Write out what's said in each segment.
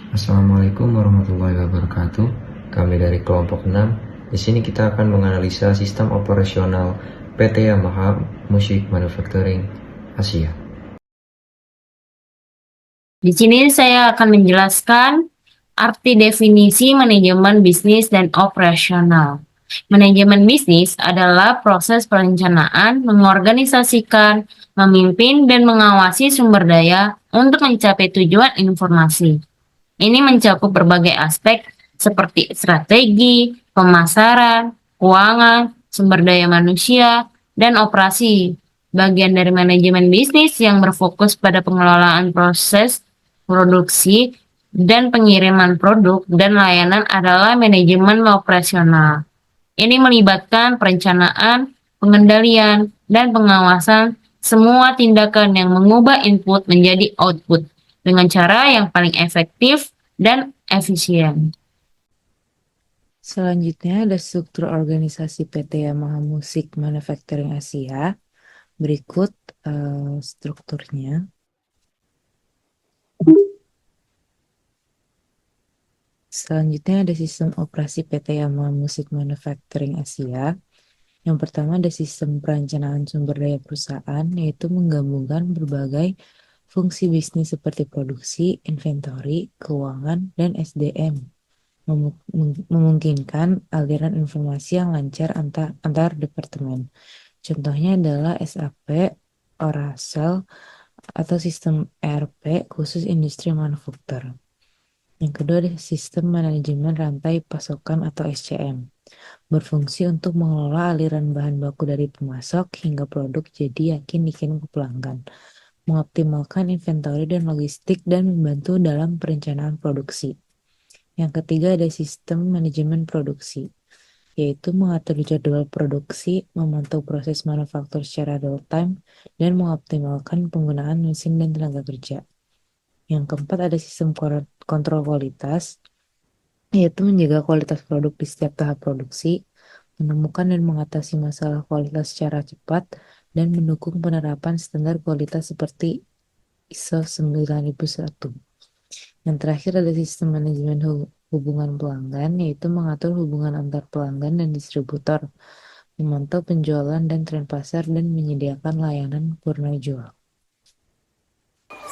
Assalamualaikum warahmatullahi wabarakatuh. Kami dari kelompok 6. Di sini kita akan menganalisa sistem operasional PT Yamaha Music Manufacturing Asia. Di sini saya akan menjelaskan arti definisi manajemen bisnis dan operasional. Manajemen bisnis adalah proses perencanaan, mengorganisasikan, memimpin, dan mengawasi sumber daya untuk mencapai tujuan informasi. Ini mencakup berbagai aspek seperti strategi, pemasaran, keuangan, sumber daya manusia, dan operasi. Bagian dari manajemen bisnis yang berfokus pada pengelolaan proses produksi dan pengiriman produk dan layanan adalah manajemen operasional. Ini melibatkan perencanaan, pengendalian, dan pengawasan semua tindakan yang mengubah input menjadi output dengan cara yang paling efektif dan efisien. Selanjutnya ada struktur organisasi PT Yamaha Music Manufacturing Asia. Berikut strukturnya. Selanjutnya ada sistem operasi PT Yamaha Music Manufacturing Asia. Yang pertama ada sistem perencanaan sumber daya perusahaan, yaitu menggabungkan berbagai fungsi bisnis seperti produksi, inventory, keuangan, dan SDM. Memungkinkan aliran informasi yang lancar antar departemen. Contohnya adalah SAP, Oracle, atau sistem ERP khusus industri manufaktur. Yang kedua ada sistem manajemen rantai pasokan atau SCM. Berfungsi untuk mengelola aliran bahan baku dari pemasok hingga produk jadi yakin dikirim ke pelanggan. Mengoptimalkan inventory dan logistik dan membantu dalam perencanaan produksi. Yang ketiga ada sistem manajemen produksi, yaitu mengatur jadwal produksi, memantau proses manufaktur secara real time, dan mengoptimalkan penggunaan mesin dan tenaga kerja. Yang keempat ada sistem kontrol kualitas, yaitu menjaga kualitas produk di setiap tahap produksi, menemukan dan mengatasi masalah kualitas secara cepat, dan mendukung penerapan standar kualitas seperti ISO 9001. Yang terakhir ada sistem manajemen hubungan pelanggan, yaitu mengatur hubungan antar pelanggan dan distributor, memantau penjualan dan tren pasar, dan menyediakan layanan purna jual.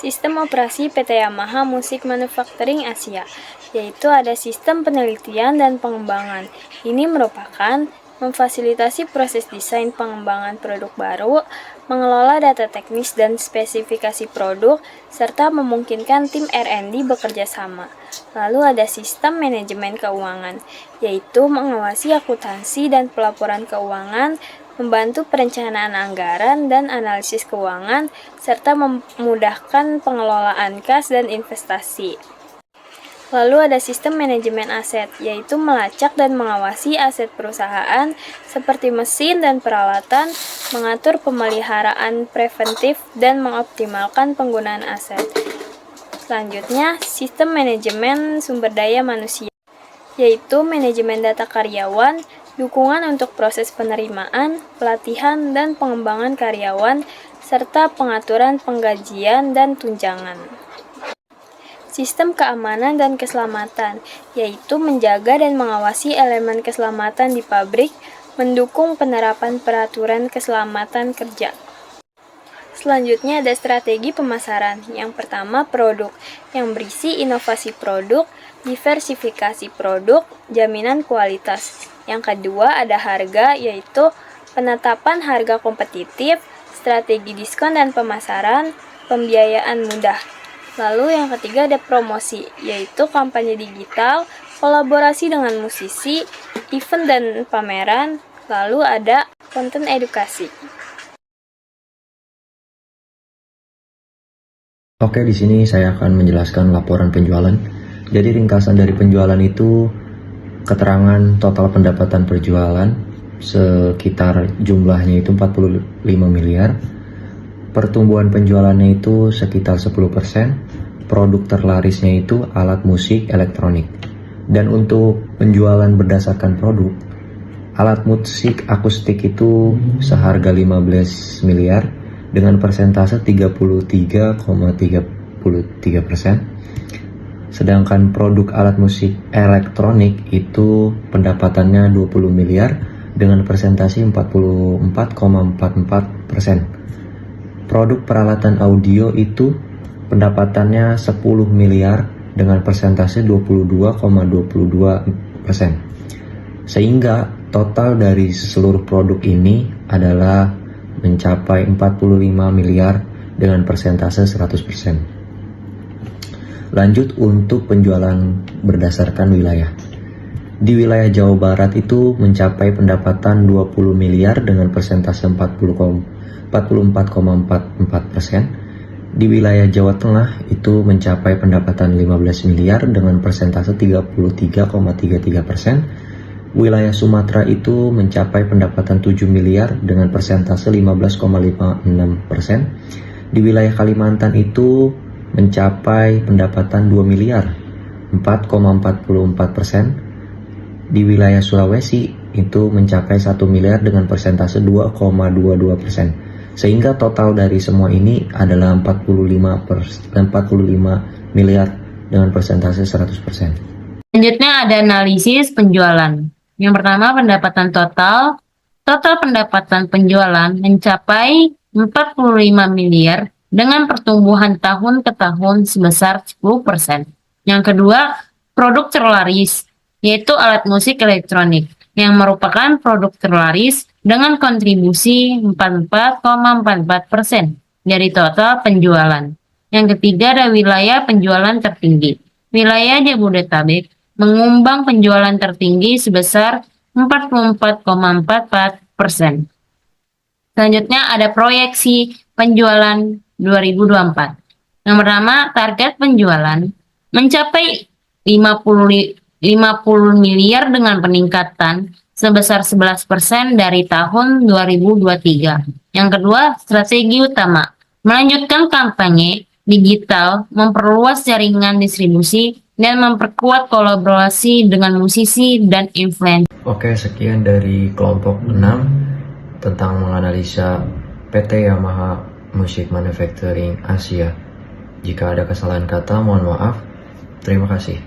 Sistem operasi PT Yamaha Music Manufacturing Asia, yaitu ada sistem penelitian dan pengembangan. Ini merupakan memfasilitasi proses desain pengembangan produk baru, mengelola data teknis dan spesifikasi produk, serta memungkinkan tim R&D bekerja sama. Lalu ada sistem manajemen keuangan, yaitu mengawasi akuntansi dan pelaporan keuangan, membantu perencanaan anggaran dan analisis keuangan, serta memudahkan pengelolaan kas dan investasi. Lalu ada sistem manajemen aset, yaitu melacak dan mengawasi aset perusahaan seperti mesin dan peralatan, mengatur pemeliharaan preventif, dan mengoptimalkan penggunaan aset. Selanjutnya, sistem manajemen sumber daya manusia, yaitu manajemen data karyawan, dukungan untuk proses penerimaan, pelatihan, dan pengembangan karyawan, serta pengaturan penggajian dan tunjangan. Sistem keamanan dan keselamatan, yaitu menjaga dan mengawasi elemen keselamatan di pabrik, mendukung penerapan peraturan keselamatan kerja. Selanjutnya ada strategi pemasaran. Yang pertama produk, yang berisi inovasi produk, diversifikasi produk, jaminan kualitas. Yang kedua ada harga, yaitu penetapan harga kompetitif, strategi diskon dan pemasaran, pembiayaan mudah. Lalu yang ketiga ada promosi, yaitu kampanye digital, kolaborasi dengan musisi, event dan pameran. Lalu ada konten edukasi. Oke, di sini saya akan menjelaskan laporan penjualan. Jadi ringkasan dari penjualan itu keterangan total pendapatan penjualan sekitar jumlahnya itu 45 miliar. Pertumbuhan penjualannya itu sekitar 10%. Produk terlarisnya itu alat musik elektronik. Dan untuk penjualan berdasarkan produk, alat musik akustik itu seharga 15 miliar dengan persentase 33,33%. Sedangkan produk alat musik elektronik itu pendapatannya 20 miliar dengan persentase 44,44%. Produk peralatan audio itu pendapatannya 10 miliar dengan persentase 22,22%. Sehingga total dari seluruh produk ini adalah mencapai 45 miliar dengan persentase 100%. Lanjut untuk penjualan berdasarkan wilayah. Di wilayah Jawa Barat itu mencapai pendapatan 20 miliar dengan persentase 44,44%. Di wilayah Jawa Tengah itu mencapai pendapatan 15 miliar dengan persentase 33,33%. Wilayah Sumatera itu mencapai pendapatan 7 miliar dengan persentase 15,56%. Di wilayah Kalimantan itu mencapai pendapatan 2 miliar 4,44%. Di wilayah Sulawesi itu mencapai 1 miliar dengan persentase 2,22%. Sehingga total dari semua ini adalah 45 miliar dengan persentase 100%. Selanjutnya ada analisis penjualan. Yang pertama, pendapatan total. Total pendapatan penjualan mencapai 45 miliar dengan pertumbuhan tahun ke tahun sebesar 10%. Yang kedua, produk terlaris, yaitu alat musik elektronik, yang merupakan produk terlaris dengan kontribusi 44,44% dari total penjualan. Yang ketiga ada wilayah penjualan tertinggi. Wilayah Jabodetabek mengumbang penjualan tertinggi sebesar 44,44%. Selanjutnya ada proyeksi penjualan 2024. Yang pertama, target penjualan mencapai 50 miliar dengan peningkatan sebesar 11% dari tahun 2023. Yang kedua, strategi utama melanjutkan kampanye digital, memperluas jaringan distribusi, dan memperkuat kolaborasi dengan musisi dan influencer. Oke, sekian dari kelompok 6 tentang menganalisa PT Yamaha Music Manufacturing Asia. Jika ada kesalahan kata, mohon maaf. Terima kasih.